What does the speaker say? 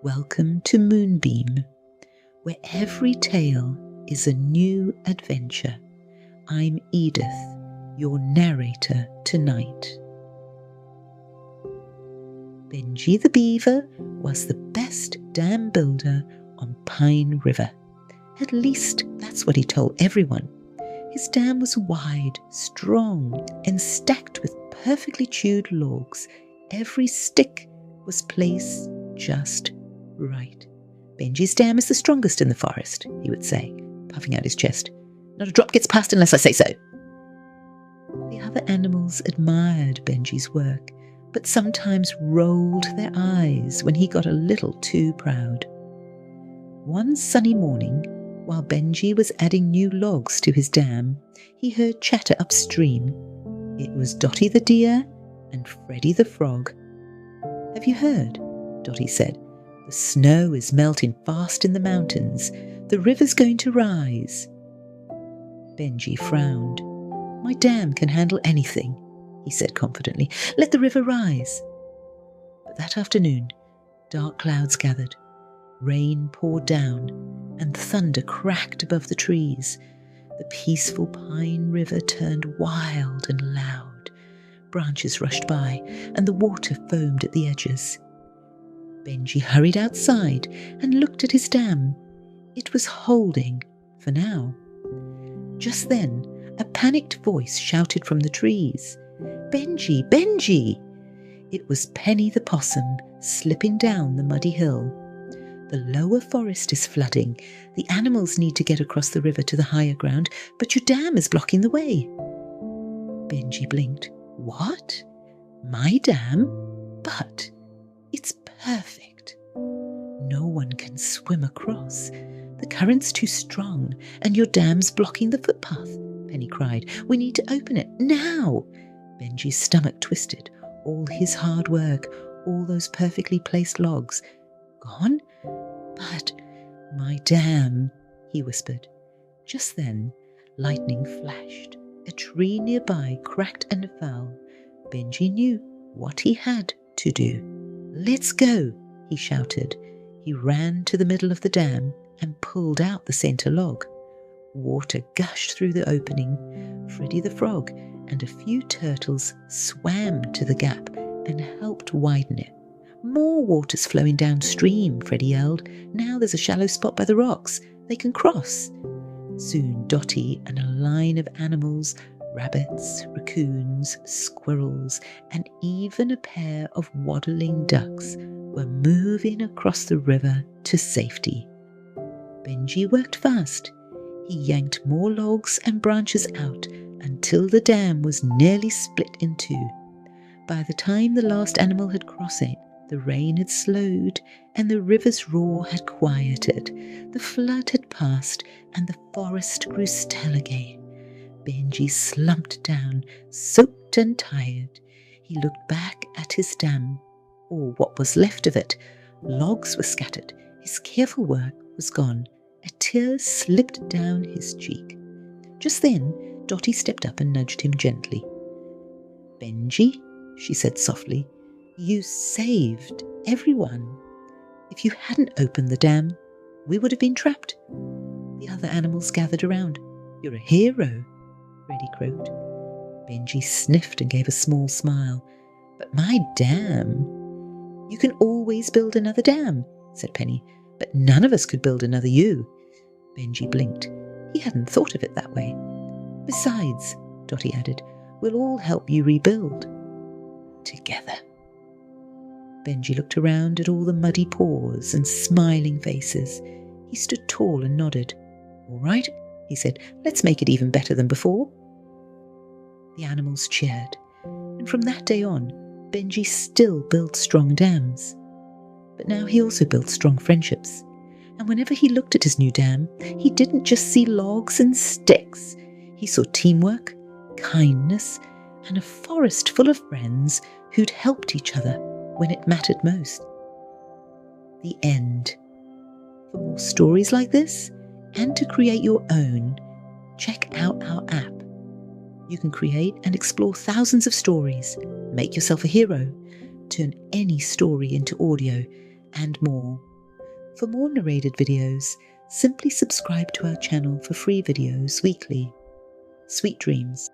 Welcome to Moonbeam, where every tale is a new adventure. I'm Edith, your narrator tonight. Benji the beaver was the best dam builder on Pine River. At least that's what he told everyone. His dam was wide, strong, and stacked with perfectly chewed logs. Every stick was placed just right. Benji's dam is the strongest in the forest, he would say, puffing out his chest. Not a drop gets past unless I say so. The other animals admired Benji's work, but sometimes rolled their eyes when he got a little too proud. One sunny morning, while Benji was adding new logs to his dam, he heard chatter upstream. It was Dotty the deer and Freddy the frog. Have you heard? Dotty said. The snow is melting fast in the mountains. The river's going to rise. Benji frowned. My dam can handle anything, he said confidently. Let the river rise. But that afternoon, dark clouds gathered. Rain poured down, and thunder cracked above the trees. The peaceful Pine River turned wild and loud. Branches rushed by, and the water foamed at the edges. Benji hurried outside and looked at his dam. It was holding, for now. Just then, a panicked voice shouted from the trees, Benji, Benji! It was Penny the possum, slipping down the muddy hill. The lower forest is flooding. The animals need to get across the river to the higher ground, but your dam is blocking the way. Benji blinked. What? My dam? But it's perfect. No one can swim across. The current's too strong, and your dam's blocking the footpath, Penny cried. We need to open it now. Benji's stomach twisted. All his hard work, all those perfectly placed logs, gone? But my dam, he whispered. Just then, lightning flashed. A tree nearby cracked and fell. Benji knew what he had to do. Let's go, he shouted. He ran to the middle of the dam and pulled out the centre log. Water gushed through the opening. Freddy the frog and a few turtles swam to the gap and helped widen it. More water's flowing downstream, Freddy yelled. Now there's a shallow spot by the rocks. They can cross. Soon Dotty and a line of animals, rabbits, raccoons, squirrels, and even a pair of waddling ducks were moving across the river to safety. Benji worked fast. He yanked more logs and branches out until the dam was nearly split in two. By the time the last animal had crossed it, the rain had slowed and the river's roar had quieted. The flood had passed and the forest grew still again. Benji slumped down, soaked and tired. He looked back at his dam, or what was left of it. Logs were scattered. His careful work was gone. A tear slipped down his cheek. Just then, Dotty stepped up and nudged him gently. Benji, she said softly, you saved everyone. If you hadn't opened the dam, we would have been trapped. The other animals gathered around. You're a hero, Freddy croaked. Benji sniffed and gave a small smile. But my dam? You can always build another dam, said Penny, but none of us could build another you. Benji blinked. He hadn't thought of it that way. Besides, Dotty added, we'll all help you rebuild. Together. Benji looked around at all the muddy paws and smiling faces. He stood tall and nodded. All right, he said, let's make it even better than before. The animals cheered, and from that day on, Benji still built strong dams. But now he also built strong friendships. And whenever he looked at his new dam, he didn't just see logs and sticks. He saw teamwork, kindness, and a forest full of friends who'd helped each other when it mattered most. The end. For more stories like this, and to create your own, check out our app. You can create and explore thousands of stories, make yourself a hero, turn any story into audio, and more. For more narrated videos, simply subscribe to our channel for free videos weekly. Sweet dreams.